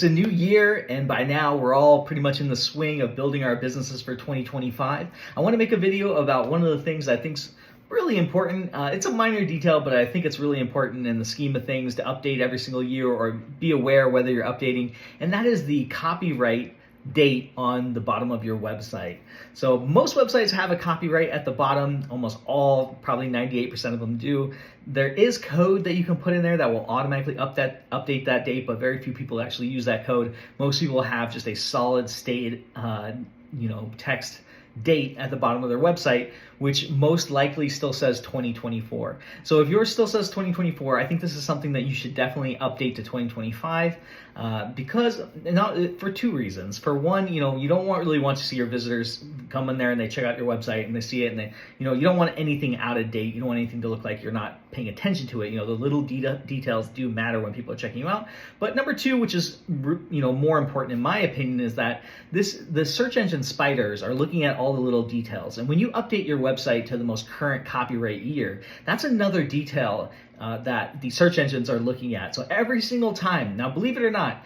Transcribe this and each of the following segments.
It's a new year, and by now we're all pretty much in the swing of building our businesses for 2025. I want to make a video about one of the things I think's really important. It's a minor detail, but I think it's really important in the scheme of things to update every single year or be aware whether you're updating, and that is the copyright date on the bottom of your website. So most websites have a copyright at the bottom, almost all, probably 98% of them do. There is code that you can put in there that will automatically update that date, but very few people actually use that code. Most people have just a solid state text date at the bottom of their website, which most likely still says 2024. So if yours still says 2024, I think this is something that you should definitely update to 2025 because for two reasons. For one, you don't really want to see your visitors come in there and they check out your website and they see it and they, you don't want anything out of date. You don't want anything to look like you're not paying attention to it. The little details do matter when people are checking you out. But number two, which is more important in my opinion, is that the search engine spiders are looking at all the little details. And when you update your website to the most current copyright year, that's another detail that the search engines are looking at. So every single time, now believe it or not,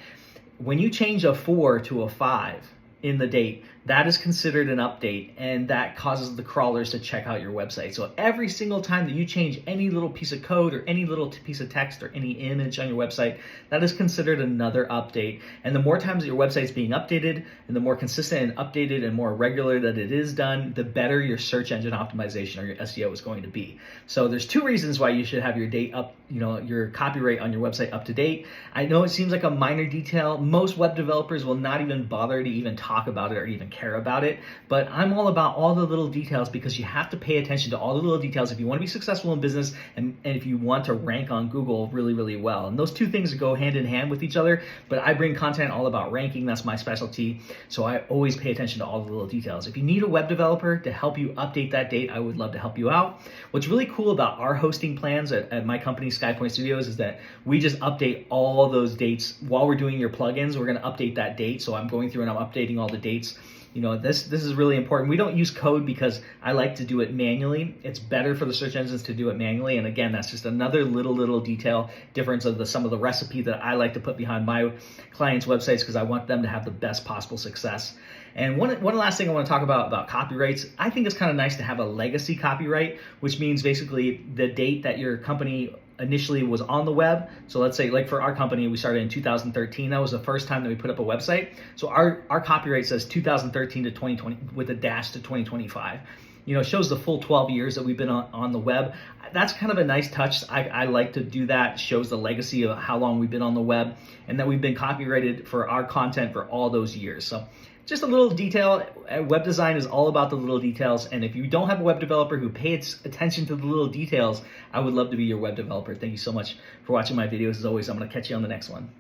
when you change a 4 to a 5 in the date, that is considered an update, and that causes the crawlers to check out your website. So every single time that you change any little piece of code or any little piece of text or any image on your website, that is considered another update. And the more times that your website's being updated, and the more consistent and updated and more regular that it is done, the better your search engine optimization or your SEO is going to be. So there's two reasons why you should have your date up, your copyright on your website up to date. I know it seems like a minor detail. Most web developers will not even bother to even talk about it or even care about it, but I'm all about all the little details because you have to pay attention to all the little details if you want to be successful in business and if you want to rank on Google really, really well. And those two things go hand in hand with each other, but I bring content all about ranking. That's my specialty. So I always pay attention to all the little details. If you need a web developer to help you update that date, I would love to help you out. What's really cool about our hosting plans at my company, SkyPoint Studios, is that we just update all those dates while we're doing your plugins. We're going to update that date. So I'm going through and I'm updating all the dates. This is really important. We don't use code because I like to do it manually. It's better for the search engines to do it manually. And again, that's just another little detail difference of some of the recipe that I like to put behind my clients' websites because I want them to have the best possible success. And one last thing I want to talk about copyrights. I think it's kind of nice to have a legacy copyright, which means basically the date that your company initially was on the web. So let's say, like for our company, we started in 2013. That was the first time that we put up a website. So our copyright says 2013 to 2020 with a dash to 2025. It shows the full 12 years that we've been on the web. That's kind of a nice touch. I like to do that. It shows the legacy of how long we've been on the web and that we've been copyrighted for our content for all those years. So just a little detail. Web design is all about the little details. And if you don't have a web developer who pays attention to the little details, I would love to be your web developer. Thank you so much for watching my videos. As always, I'm going to catch you on the next one.